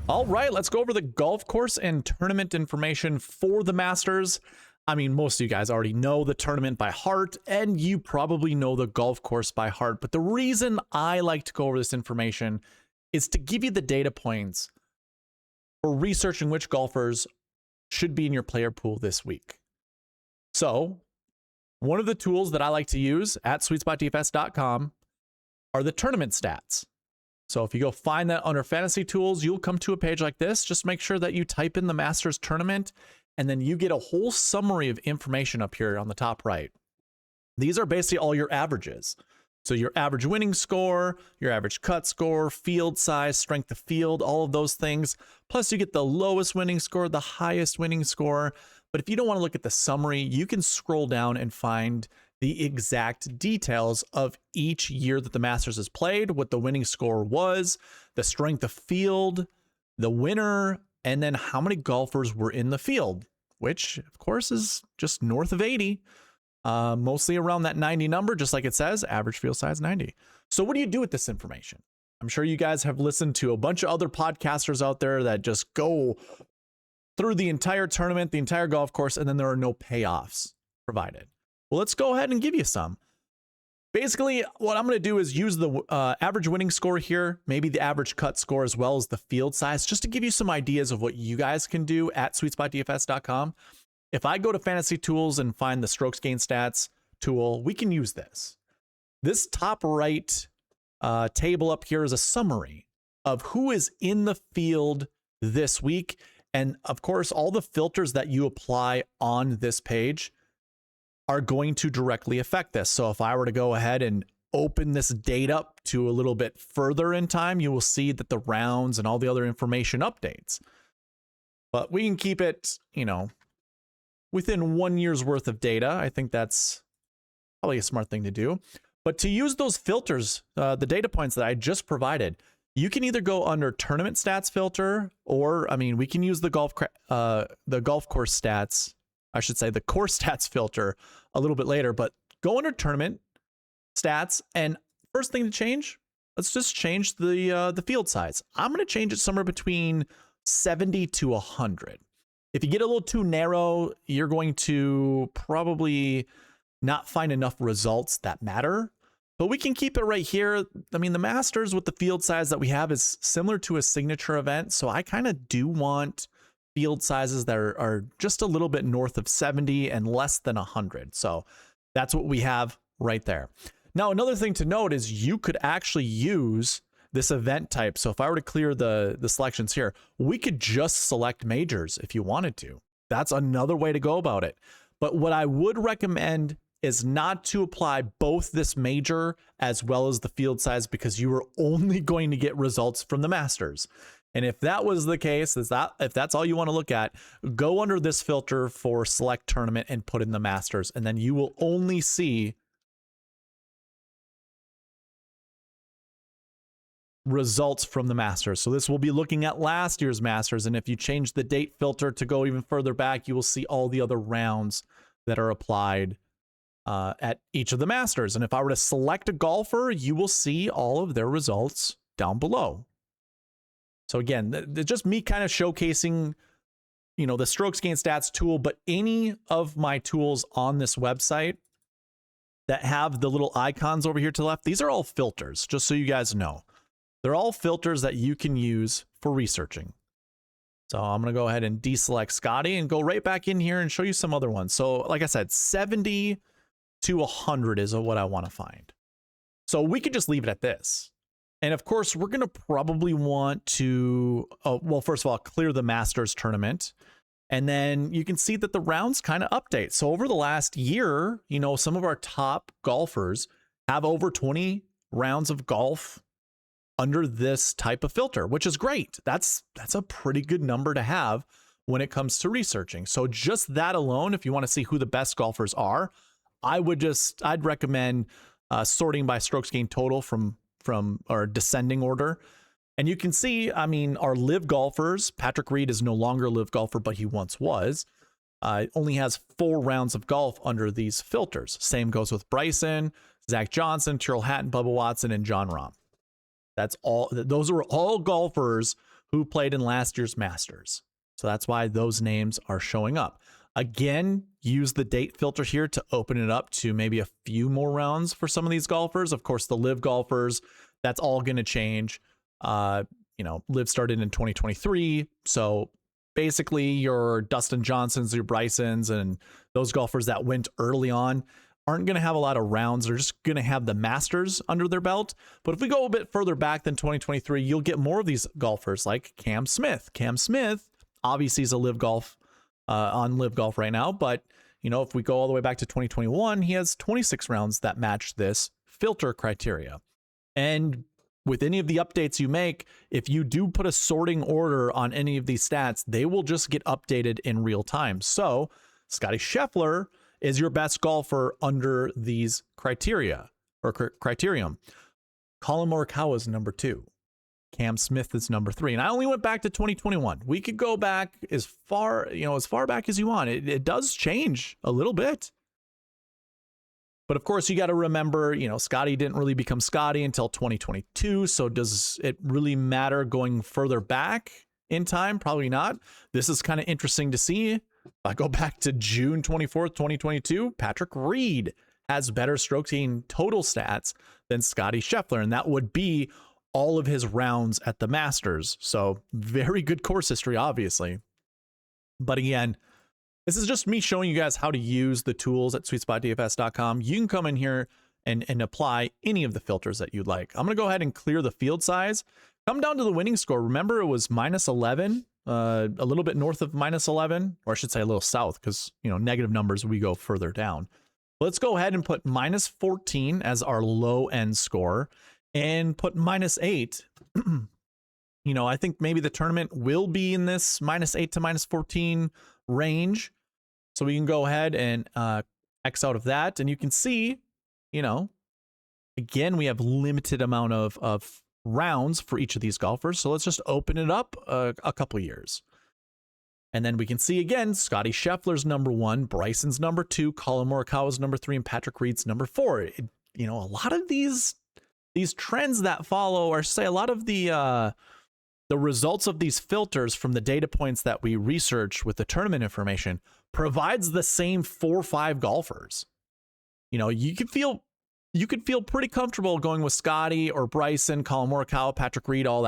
All right, let's go over the golf course and tournament information for the Masters. I mean, most of you guys already know the tournament by heart, and you probably know the golf course by heart. But the reason I like to go over this information is to give you the data points for researching which golfers should be in your player pool this week. So, one of the tools that I like to use at SweetSpotDFS.com are the tournament stats. So if you go find that under fantasy tools, you'll come to a page like this. Just make sure that you type in the Masters tournament, and then you get a whole summary of information up here on the top right. These are basically all your averages. So your average winning score, your average cut score, field size, strength of field, all of those things. Plus you get the lowest winning score, the highest winning score. But if you don't want to look at the summary, you can scroll down and find the exact details of each year that the Masters has played, what the winning score was, the strength of field, the winner, and then how many golfers were in the field, which of course is just north of 80, mostly around that 90 number, just like it says, average field size 90. So what do you do with this information? I'm sure you guys have listened to a bunch of other podcasters out there that just go through the entire tournament, the entire golf course, and then there are no payoffs provided. Well, let's go ahead and give you some. Basically, what I'm going to do is use the average winning score here, maybe the average cut score as well as the field size, just to give you some ideas of what you guys can do at SweetSpotDFS.com. If I go to Fantasy Tools and find the Strokes Gain Stats tool, we can use this. This top right table up here is a summary of who is in the field this week. And of course, all the filters that you apply on this page are going to directly affect this. So if I were to go ahead and open this date up to a little bit further in time, you will see that the rounds and all the other information updates. But we can keep it, you know, within 1 year's worth of data. I think that's probably a smart thing to do. But to use those filters, the data points that I just provided, you can either go under tournament stats filter, or, I mean, we can use the golf course stats, I should say the course stats filter a little bit later, but go under tournament stats, and first thing to change, let's just change the field size. I'm going to change it somewhere between 70 to 100. If you get a little too narrow, you're going to probably not find enough results that matter, but we can keep it right here. I mean, the Masters with the field size that we have is similar to a signature event, so I kind of do want field sizes that are just a little bit north of 70 and less than 100. So that's what we have right there. Now, another thing to note is you could actually use this event type. So if I were to clear the selections here, we could just select majors if you wanted to. That's another way to go about it. But what I would recommend is not to apply both this major as well as the field size, because you are only going to get results from the Masters. And if that was the case, if that's all you want to look at, go under this filter for select tournament and put in the Masters, and then you will only see results from the Masters. So this will be looking at last year's Masters, and if you change the date filter to go even further back, you will see all the other rounds that are applied at each of the Masters. And if I were to select a golfer, you will see all of their results down below. So again, just me kind of showcasing, you know, the Strokes Gain Stats tool, but any of my tools on this website that have the little icons over here to the left, these are all filters, just so you guys know. They're all filters that you can use for researching. So I'm going to go ahead and deselect Scotty and go right back in here and show you some other ones. So like I said, 70 to 100 is what I want to find. So we could just leave it at this. And of course, we're going to probably want to, well, first of all, clear the Masters tournament. And then you can see that the rounds kind of update. So over the last year, you know, some of our top golfers have over 20 rounds of golf under this type of filter, which is great. That's a pretty good number to have when it comes to researching. So just that alone, if you want to see who the best golfers are, I'd recommend sorting by strokes gained total from our descending order. And you can see, I mean, our live golfers, Patrick Reed is no longer a live golfer, but he once was, only has 4 rounds of golf under these filters. Same goes with Bryson, Zach Johnson, Tyrrell Hatton, Bubba Watson, and John Rahm. That's all. Those are all golfers who played in last year's Masters. So that's why those names are showing up. Again, use the date filter here to open it up to maybe a few more rounds for some of these golfers. Of course, the live golfers, that's all going to change. Live started in 2023. So basically your Dustin Johnsons, your Brysons, and those golfers that went early on aren't going to have a lot of rounds. They're just going to have the Masters under their belt. But if we go a bit further back than 2023, you'll get more of these golfers like Cam Smith. Cam Smith obviously is a live golf on live golf right now. But, if we go all the way back to 2021, he has 26 rounds that match this filter criteria. And with any of the updates you make, if you do put a sorting order on any of these stats, they will just get updated in real time. So Scotty Scheffler is your best golfer under these criteria or criterion. Collin Morikawa is number 2. Cam Smith is number 3. And I only went back to 2021. We could go back as far back as you want. It does change a little bit. But of course, you got to remember, Scotty didn't really become Scotty until 2022. So does it really matter going further back in time? Probably not. This is kind of interesting to see. If I go back to June 24th, 2022, Patrick Reed has better stroke gain total stats than Scotty Scheffler. And that would be all of his rounds at the Masters. So very good course history, obviously. But again, this is just me showing you guys how to use the tools at SweetSpotDFS.com. You can come in here and apply any of the filters that you'd like. I'm going to go ahead and clear the field size. Come down to the winning score. Remember, it was -11, a little bit north of -11, or I should say a little south, because, negative numbers, we go further down. Let's go ahead and put -14 as our low end score and put -8. I think maybe the tournament will be in this -8 to -14 range. So we can go ahead and X out of that. And you can see, again, we have limited amount of rounds for each of these golfers. So let's just open it up a couple years. And then we can see again, Scotty Scheffler's number 1, Bryson's number 2, Collin Morikawa's number 3, and Patrick Reed's number 4. A lot of these trends that follow, or say a lot of the results of these filters from the data points that we research with the tournament information provides the same 4 or 5 golfers. You could feel pretty comfortable going with Scotty or Bryson, Collin Morikawa, Patrick Reed, all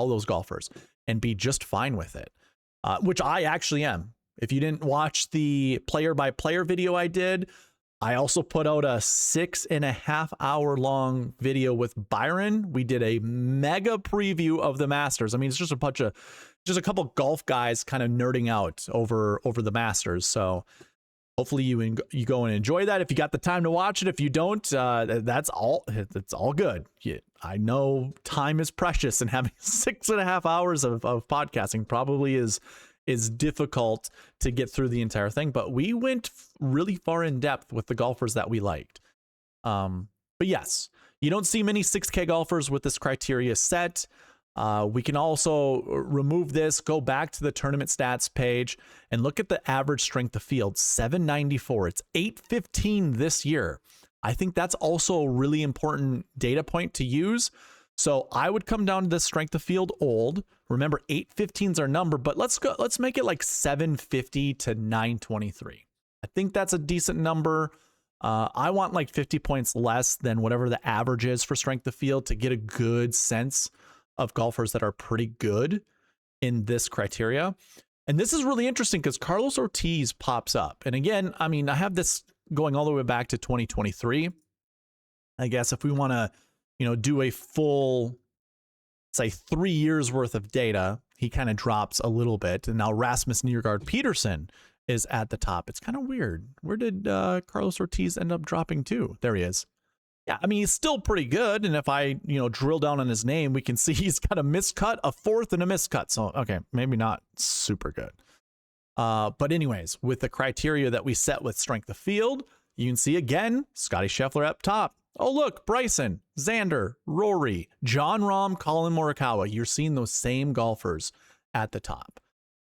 those golfers, and be just fine with it. Which I actually am. If you didn't watch the player by player video I did, I also put out a 6.5 hour long video with Byron. We did a mega preview of the Masters. I mean, it's just a couple golf guys kind of nerding out over the Masters. So hopefully you go and enjoy that. If you got the time to watch it, if you don't, that's all. It's all good. I know time is precious, and having 6.5 hours of podcasting probably is difficult to get through the entire thing, but we went really far in depth with the golfers that we liked. But yes, you don't see many 6K golfers with this criteria set. We can also remove this, go back to the tournament stats page, and look at the average strength of field, 794. It's 815 this year. I think that's also a really important data point to use. So I would come down to the strength of field old. Remember, 815 is our number, but let's make it like 750 to 923. I think that's a decent number. I want like 50 points less than whatever the average is for strength of field to get a good sense of golfers that are pretty good in this criteria. And this is really interesting because Carlos Ortiz pops up. And again, I mean, I have this going all the way back to 2023. I guess if we want to, do a full, say, 3 years worth of data, he kind of drops a little bit. And now Rasmus Nørgaard Peterson is at the top. It's kind of weird. Where did Carlos Ortiz end up dropping to? There he is. Yeah, I mean, he's still pretty good. And if I, drill down on his name, we can see he's got a miscut, a 4th, and a miscut. So, okay, maybe not super good. But anyways, with the criteria that we set with strength of field, you can see again, Scotty Scheffler up top. Oh, look, Bryson, Xander, Rory, Jon Rahm, Collin Morikawa. You're seeing those same golfers at the top.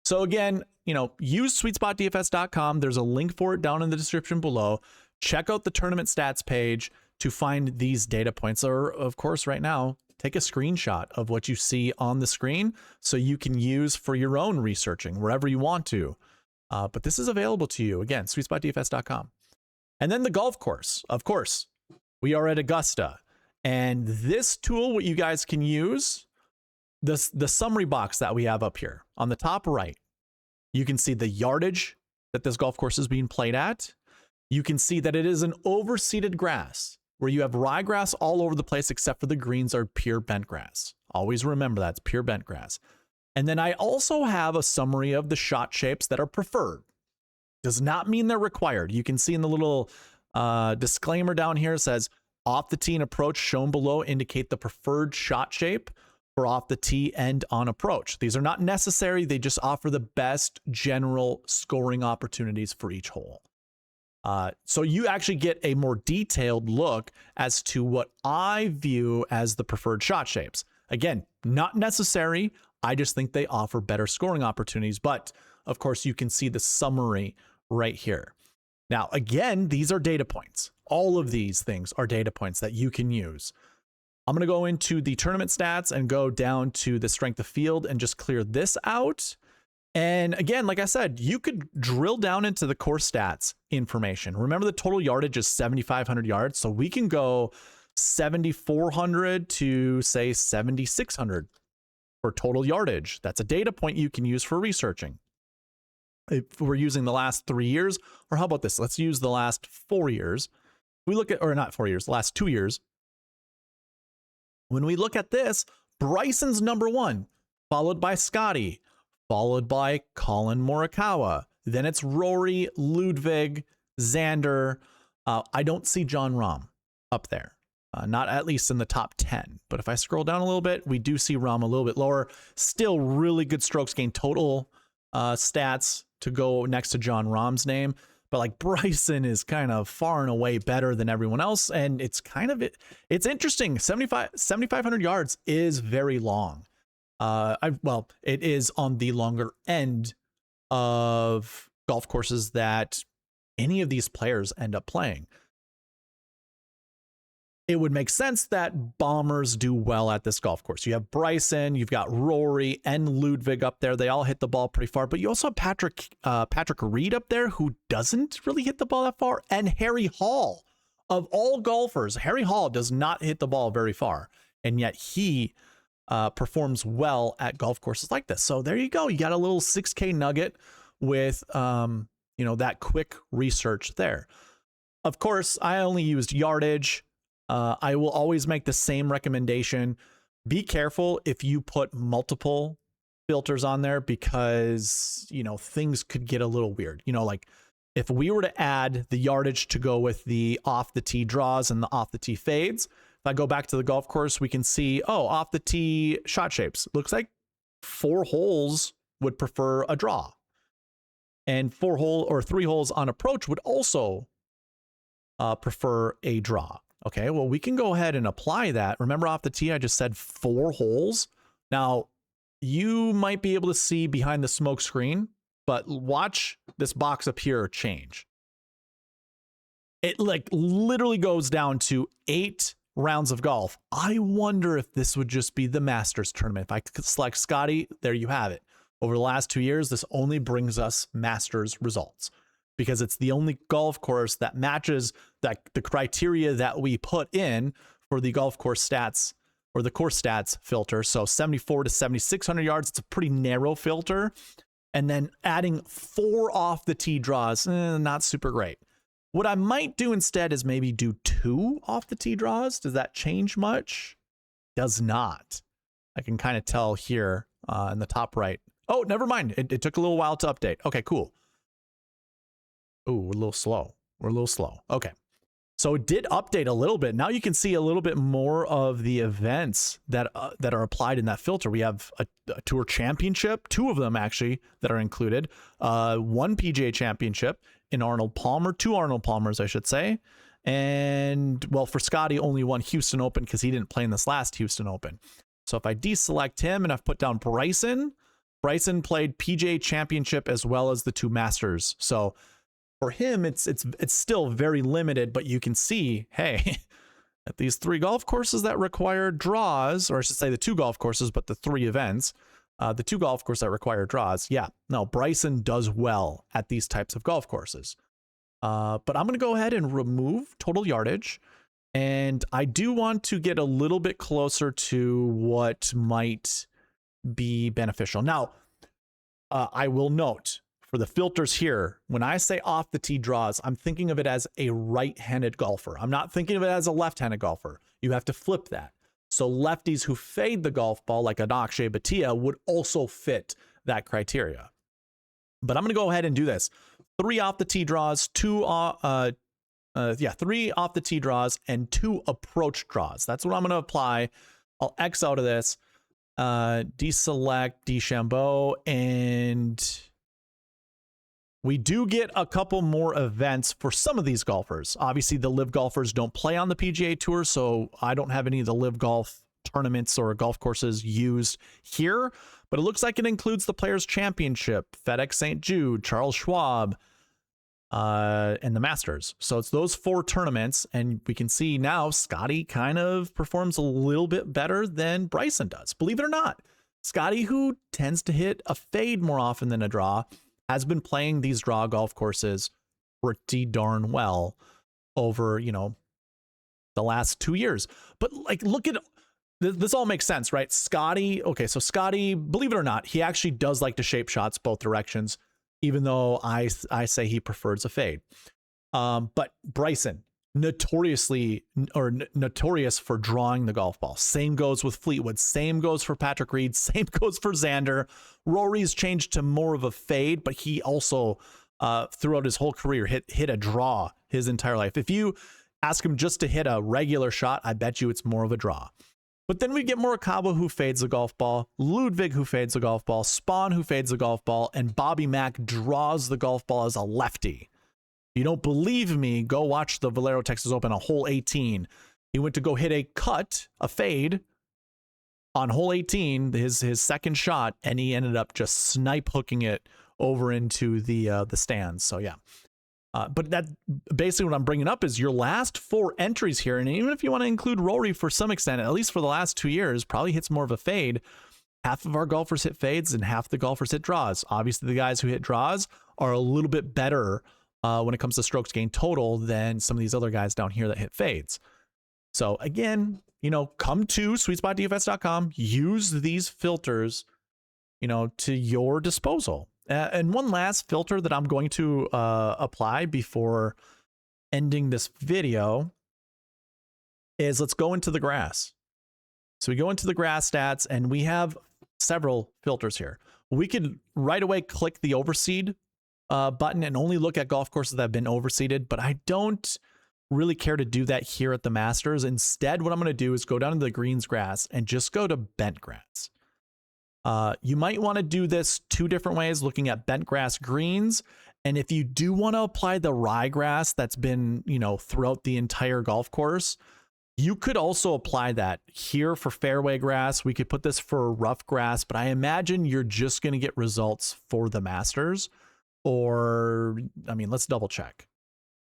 So again, use SweetSpotDFS.com. There's a link for it down in the description below. Check out the tournament stats page to find these data points. Or, of course, right now, take a screenshot of what you see on the screen so you can use for your own researching wherever you want to. But this is available to you, again, SweetSpotDFS.com. And then the golf course, of course, we are at Augusta. And this tool, what you guys can use, the summary box that we have up here on the top right, you can see the yardage that this golf course is being played at. You can see that it is an overseeded grass where you have ryegrass all over the place except for the greens are pure bent grass. Always remember that's pure bent grass. And then I also have a summary of the shot shapes that are preferred. Does not mean they're required. You can see in the little disclaimer down here, it says off the tee and approach shown below indicate the preferred shot shape for off the tee and on approach. These are not necessary. They just offer the best general scoring opportunities for each hole. So you actually get a more detailed look as to what I view as the preferred shot shapes. Again, not necessary. I just think they offer better scoring opportunities. But of course, you can see the summary right here. Now, again, these are data points. All of these things are data points that you can use. I'm going to go into the tournament stats and go down to the strength of field and just clear this out. And again, like I said, you could drill down into the course stats information. Remember, the total yardage is 7,500 yards. So we can go 7,400 to say 7,600 for total yardage. That's a data point you can use for researching. If we're using the last 3 years, or how about this? Let's use the last 4 years. We look at, or not 4 years, the last 2 years. When we look at this, Bryson's number one, followed by Scotty, followed by Colin Morikawa. Then it's Rory, Ludwig, Xander. I don't see Jon Rahm up there, not at least in the top 10. But if I scroll down a little bit, we do see Rahm a little bit lower. Still really good strokes gained total stats to go next to Jon Rahm's name. But like Bryson is kind of far and away better than everyone else. And it's kind of, it's interesting. 7,500 yards is very long. Well, it is on the longer end of golf courses that any of these players end up playing. It would make sense that bombers do well at this golf course. You have Bryson, you've got Rory and Ludwig up there. They all hit the ball pretty far, but you also have Patrick Reed up there who doesn't really hit the ball that far. And Harry Hall, of all golfers, Harry Hall does not hit the ball very far. And yet he performs well at golf courses like this. So there you go. You got a little 6K nugget with, that quick research there. Of course, I only used yardage. I will always make the same recommendation. Be careful if you put multiple filters on there because, things could get a little weird. Like if we were to add the yardage to go with the off the tee draws and the off the tee fades, if I go back to the golf course, we can see, off the tee shot shapes. Looks like 4 holes would prefer a draw. And 3 holes on approach would also prefer a draw. Okay, well, we can go ahead and apply that. Remember off the tee, I just said 4 holes. Now, you might be able to see behind the smoke screen, but watch this box up here change. It literally goes down to 8 rounds of golf. I wonder if this would just be the Masters tournament. If I could select Scotty, there you have it. Over the last 2 years, this only brings us Masters results because it's the only golf course that matches the criteria that we put in for the golf course stats or the course stats filter. So 74 to 7,600 yards, it's a pretty narrow filter. And then adding 4 off the tee draws, not super great. What I might do instead is maybe do 2 off the tee draws. Does that change much? Does not. I can kind of tell here in the top right. Oh, never mind. It took a little while to update. Okay, cool. Oh, we're a little slow. Okay. So it did update a little bit. Now you can see a little bit more of the events that are applied in that filter. We have a tour championship, 2 of them actually that are included. 1 PGA championship in Arnold Palmer, 2 Arnold Palmers, I should say. And well, for Scotty, only 1 Houston Open because he didn't play in this last Houston Open. So if I deselect him and I've put down Bryson played PGA championship as well as the 2 Masters. So for him, it's still very limited, but you can see, hey, at these 3 golf courses that require draws, or I should say the 2 golf courses, but the 3 events, the 2 golf courses that require draws. Yeah, no, Bryson does well at these types of golf courses. But I'm going to go ahead and remove total yardage. And I do want to get a little bit closer to what might be beneficial. Now, I will note for the filters here, when I say off the tee draws, I'm thinking of it as a right-handed golfer. I'm not thinking of it as a left-handed golfer. You have to flip that. So lefties who fade the golf ball, like an Akshay Bhatia, would also fit that criteria. But I'm going to go ahead and do this. 3 off the tee draws, 3 off the tee draws, and 2 approach draws. That's what I'm going to apply. I'll X out of this, deselect DeChambeau, and we do get a couple more events for some of these golfers. Obviously, the live golfers don't play on the PGA Tour, so I don't have any of the live golf tournaments or golf courses used here, but it looks like it includes the Players Championship, FedEx St. Jude, Charles Schwab, and the Masters. So it's those 4 tournaments, and we can see now Scotty kind of performs a little bit better than Bryson does. Believe it or not, Scotty, who tends to hit a fade more often than a draw, has been playing these draw golf courses pretty darn well over, the last 2 years. But like, look at this, all makes sense, right? Scotty, okay, so Scotty, believe it or not, he actually does like to shape shots both directions, even though I say he prefers a fade. But Bryson, notorious for drawing the golf ball. Same goes with Fleetwood. Same goes for Patrick Reed. Same goes for Xander. Rory's changed to more of a fade, but he also, throughout his whole career, hit a draw his entire life. If you ask him just to hit a regular shot, I bet you it's more of a draw. But then we get Morikawa, who fades the golf ball, Ludwig, who fades the golf ball, Spawn, who fades the golf ball, and Bobby Mack draws the golf ball as a lefty. If you don't believe me, go watch the Valero Texas Open on hole 18. He went to go hit a cut, a fade, on hole 18, his second shot, and he ended up just snipe hooking it over into the stands. So yeah. But that basically what I'm bringing up is your last 4 entries here. And even if you want to include Rory for some extent, at least for the last 2 years, probably hits more of a fade. Half of our golfers hit fades and half the golfers hit draws. Obviously, the guys who hit draws are a little bit better when it comes to strokes gained total than some of these other guys down here that hit fades. So again, come to SweetSpotDFS.com, use these filters, to your disposal. And one last filter that I'm going to apply before ending this video is let's go into the grass. So we go into the grass stats and we have several filters here. We could right away click the overseed button and only look at golf courses that have been overseeded, but I don't really care to do that here at the Masters. Instead, what I'm going to do is go down to the greens grass and just go to bent grass. You might want to do this 2 different ways, looking at bent grass greens. And if you do want to apply the ryegrass that's been, throughout the entire golf course, you could also apply that here for fairway grass. We could put this for rough grass, but I imagine you're just going to get results for the Masters. Or, let's double check.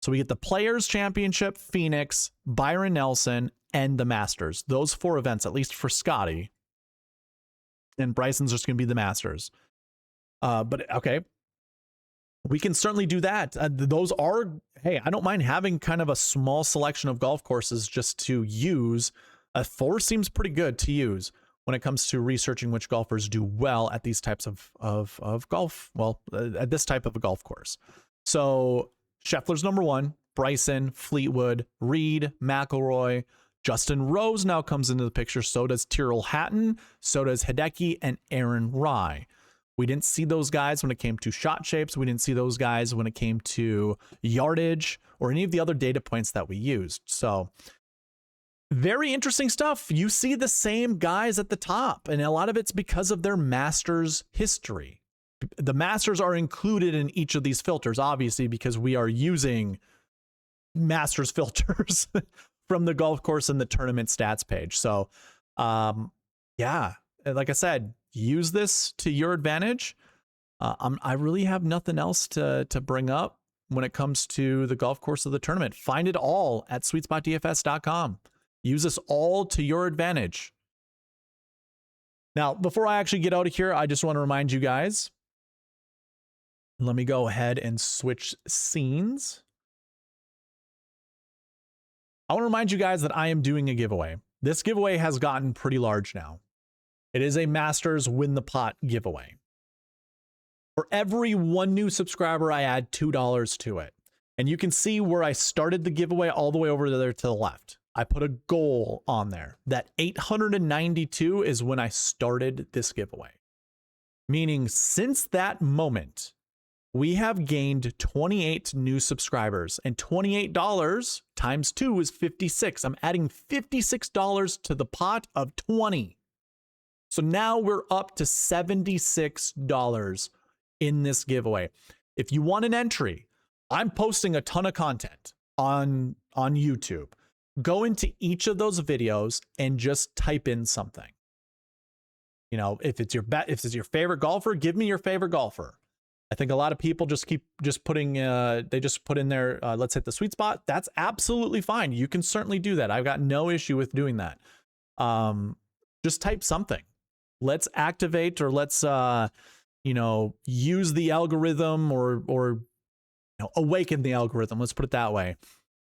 So we get the Players Championship, Phoenix, Byron Nelson, and the Masters. Those 4 events, at least for Scotty. And Bryson's just going to be the Masters. But okay, we can certainly do that. Those are, hey, I don't mind having kind of a small selection of golf courses just to use. 4 seems pretty good to use when it comes to researching which golfers do well at these types of golf. Well, at this type of a golf course. So Scheffler's number 1, Bryson, Fleetwood, Reed, McIlroy. Justin Rose now comes into the picture. So does Tyrrell Hatton. So does Hideki and Aaron Rai. We didn't see those guys when it came to shot shapes. We didn't see those guys when it came to yardage or any of the other data points that we used. So very interesting stuff. You see the same guys at the top, and a lot of it's because of their Masters history. The Masters are included in each of these filters, obviously, because we are using Masters filters from the golf course and the tournament stats page. So, yeah, like I said, use this to your advantage. I really have nothing else to bring up when it comes to the golf course of the tournament. Find it all at SweetSpotDFS.com. Use this all to your advantage. Now, before I actually get out of here, I just want to remind you guys, let me go ahead and switch scenes. I want to remind you guys that I am doing a giveaway. This giveaway has gotten pretty large now. It is a Masters Win the Pot giveaway. For every 1 new subscriber, I add $2 to it. And you can see where I started the giveaway all the way over there to the left. I put a goal on there. That 892 is when I started this giveaway. Meaning since that moment, we have gained 28 new subscribers, and $28 times 2 is 56. I'm adding $56 to the pot of 20. So now we're up to $76 in this giveaway. If you want an entry, I'm posting a ton of content on YouTube. Go into each of those videos and just type in something. You know, if it's your favorite golfer, give me your favorite golfer. I think a lot of people just putting they just put in their let's hit the sweet spot. That's absolutely fine. You can certainly do that. I've got no issue with doing that. Just type something. Let's activate, or let's you know, use the algorithm, or you know, awaken the algorithm. Let's put it that way,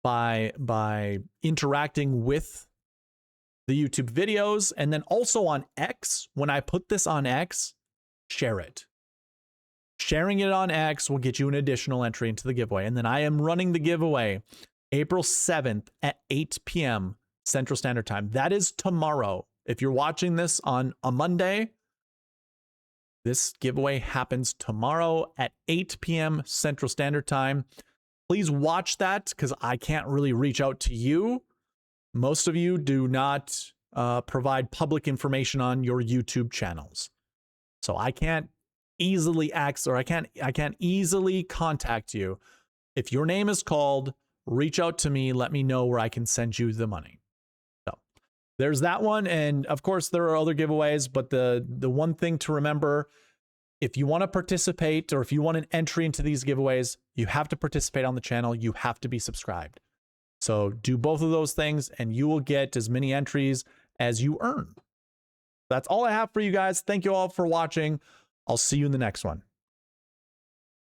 by interacting with the YouTube videos. And then also on X, when I put this on X, share it. Sharing it on X will get you an additional entry into the giveaway. And then I am running the giveaway April 7th at 8 p.m. Central Standard Time. That is tomorrow. If you're watching this on a Monday, this giveaway happens tomorrow at 8 p.m. Central Standard Time. Please watch that, because I can't really reach out to you. Most of you do not provide public information on your YouTube channels. So I can't easily I can't easily contact you. If your name is called, reach out to me, let me know where I can send you the money. So there's that one. And of course there are other giveaways, but the one thing to remember, if you want to participate, or if you want an entry into these giveaways, you have to participate on the channel. You have to be subscribed. So do both of those things and you will get as many entries as you earn. That's all I have for you guys. Thank you all for watching. I'll see you in the next one.